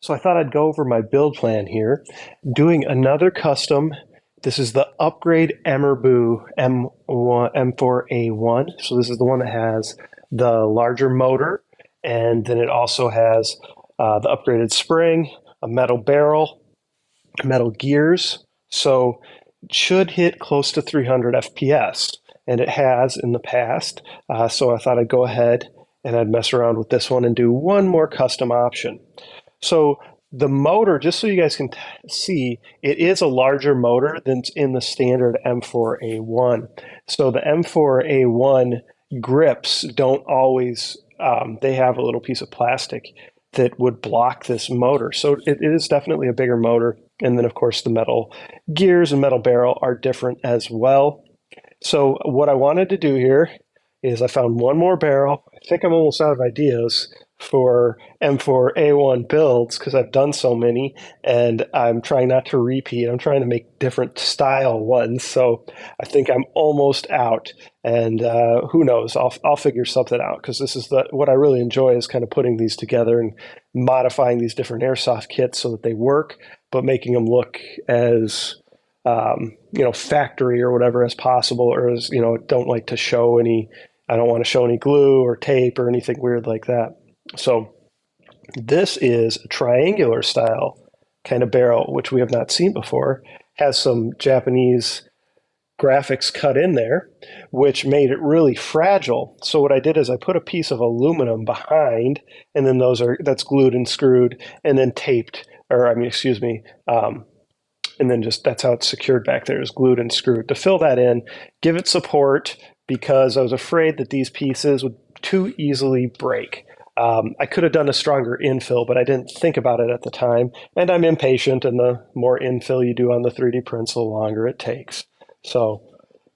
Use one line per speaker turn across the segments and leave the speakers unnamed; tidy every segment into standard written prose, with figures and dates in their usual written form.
So I thought I'd go over my build plan here, doing another custom. This is the upgrade EMERBU M1, M4a1. So this is the one that has the larger motor, and then it also has the upgraded spring, a metal barrel, metal gears. So it should hit close to 300 FPS, and it has in the past. So I thought I'd go ahead and I'd mess around with this one and do one more custom option. So the motor, just so you guys can see, it is a larger motor than in the standard M4a1. So the M4a1 grips don't always, they have a little piece of plastic that would block this motor. So it is definitely a bigger motor. And then, of course, the metal gears and metal barrel are different as well. So what I wanted to do here is I found one more barrel. I think I'm almost out of ideas for M4a1 builds because I've done so many and I'm trying not to repeat. I'm trying to make different style ones. So I think I'm almost out, and who knows, I'll figure something out, because this is what I really enjoy is kind of putting these together and modifying these different airsoft kits so that they work, but making them look as factory or whatever as possible, or as, don't like to show any, I don't want to show any glue or tape or anything weird like that. So this is a triangular style kind of barrel, which we have not seen before. Has some Japanese graphics cut in there, which made it really fragile. So what I did is I put a piece of aluminum behind, and then that's glued and screwed and then taped, and then just that's how it's secured back there, is glued and screwed to fill that in, give it support, because I was afraid that these pieces would too easily break. I could have done a stronger infill, but I didn't think about it at the time, and I'm impatient, and the more infill you do on the 3D prints, the longer it takes. So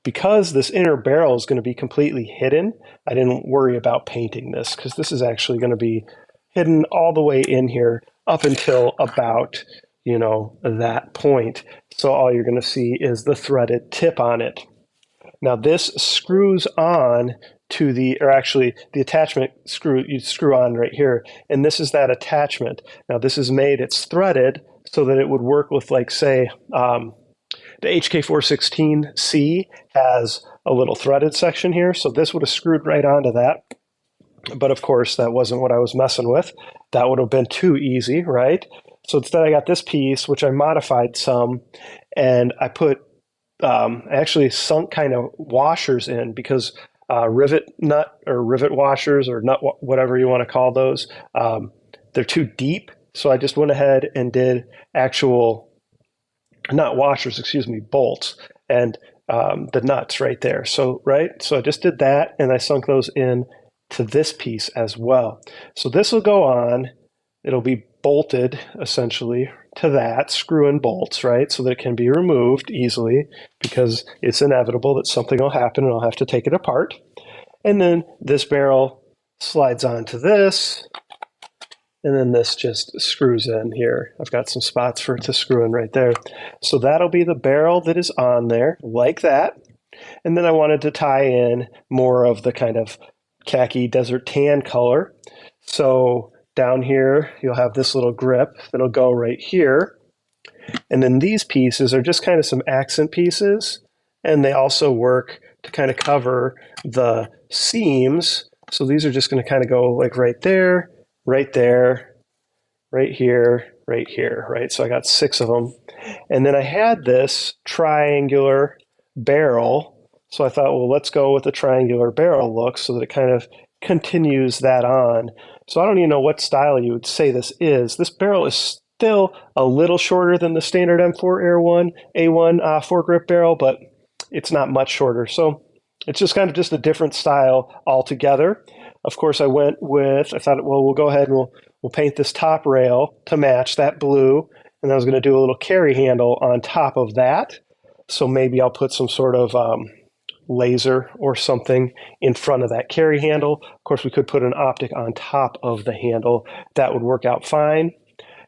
because this inner barrel is going to be completely hidden, I didn't worry about painting this, because this is actually going to be hidden all the way in here up until about, that point. So all you're going to see is the threaded tip on it. Now this screws on to the attachment screw, you screw on right here, and this is that attachment. Now this is made, it's threaded so that it would work with, like, say, the HK416C has a little threaded section here, so this would have screwed right onto that. But of course, that wasn't what I was messing with. That would have been too easy, right? So instead I got this piece, which I modified some, and I put, I actually sunk kind of washers in, because rivet nut or rivet washers or nut, whatever you want to call those, they're too deep. So I just went ahead and did actual, not washers, excuse me, bolts, and the nuts right there. So I just did that, and I sunk those in to this piece as well. So this will go on. It'll be bolted essentially to that, screw in bolts, right? So that it can be removed easily, because it's inevitable that something will happen and I'll have to take it apart. And then this barrel slides onto this, and then this just screws in here. I've got some spots for it to screw in right there. So that'll be the barrel that is on there, like that. And then I wanted to tie in more of the kind of khaki desert tan color. So down here, you'll have this little grip that'll go right here. And then these pieces are just kind of some accent pieces, and they also work to kind of cover the seams. So these are just going to kind of go like right there, right there, right here, right here, right? So I got 6 of them. And then I had this triangular barrel. So I thought, well, let's go with the triangular barrel look so that it kind of continues that on. So I don't even know what style you would say this is. This barrel is still a little shorter than the standard M4a1 foregrip barrel, but it's not much shorter. So it's just kind of just a different style altogether. Of course, I thought, well, we'll go ahead and we'll paint this top rail to match that blue. And I was going to do a little carry handle on top of that. So maybe I'll put some sort of laser or something in front of that carry handle. Of course, we could put an optic on top of the handle. That would work out fine.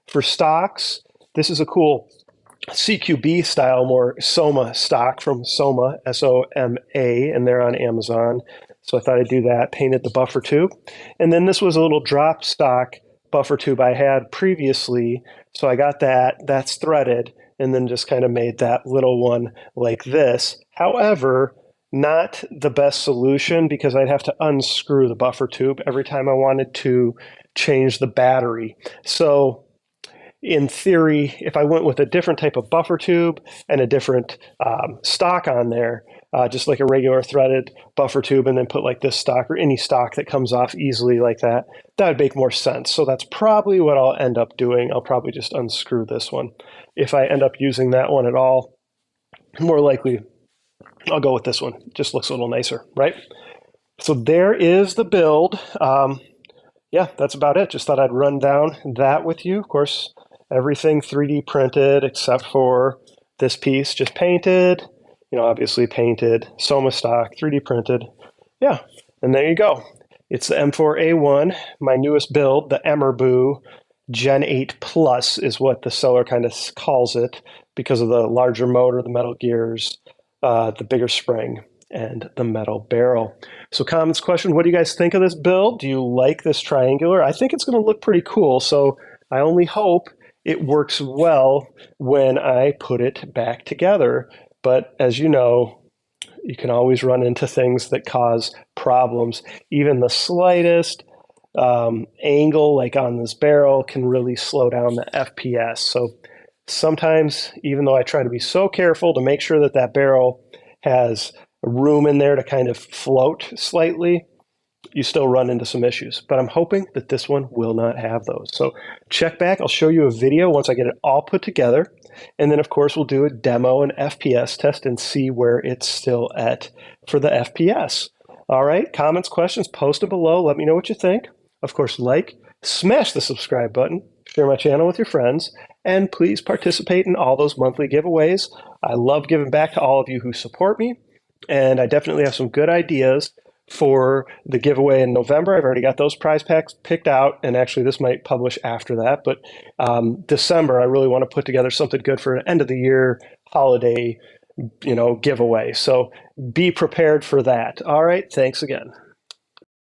For stocks, this is a cool CQB style, more Soma stock from Soma, S-O-M-A, and they're on Amazon. So I thought I'd do that, painted the buffer tube. And then this was a little drop stock buffer tube I had previously. So I got that, that's threaded, and then just kind of made that little one like this. However, not the best solution because I'd have to unscrew the buffer tube every time I wanted to change the battery. So in theory, if I went with a different type of buffer tube and a different stock on there, just like a regular threaded buffer tube, and then put like this stock or any stock that comes off easily like that, that would make more sense. So that's probably what I'll end up doing. I'll probably just unscrew this one. If I end up using that one at all, more likely I'll go with this one. Just looks a little nicer, right? So there is the build. Yeah, that's about it. Just thought I'd run down that with you. Of course, everything 3D printed except for this piece, just painted, you know, obviously painted, Soma stock, 3D printed. Yeah, and there you go. It's the M4a1, my newest build, the EMERBU GEN8 Plus is what the seller kind of calls it because of the larger motor, the metal gears, the bigger spring, and the metal barrel. So comments, question, what do you guys think of this build? Do you like this triangular? I think it's going to look pretty cool, so I only hope it works well when I put it back together. But as you know, you can always run into things that cause problems. Even the slightest angle, like on this barrel, can really slow down the FPS. So sometimes, even though I try to be so careful to make sure that that barrel has room in there to kind of float slightly, you still run into some issues. But I'm hoping that this one will not have those. So check back. I'll show you a video once I get it all put together. And then, of course, we'll do a demo and FPS test and see where it's still at for the FPS. All right, comments, questions, post them below. Let me know what you think. Of course, like, smash the subscribe button, share my channel with your friends, and please participate in all those monthly giveaways. I love giving back to all of you who support me, and I definitely have some good ideas for the giveaway in November. I've already got those prize packs picked out, and actually this might publish after that, but December, I really want to put together something good for an end of the year holiday, giveaway. So be prepared for that. All right, thanks again.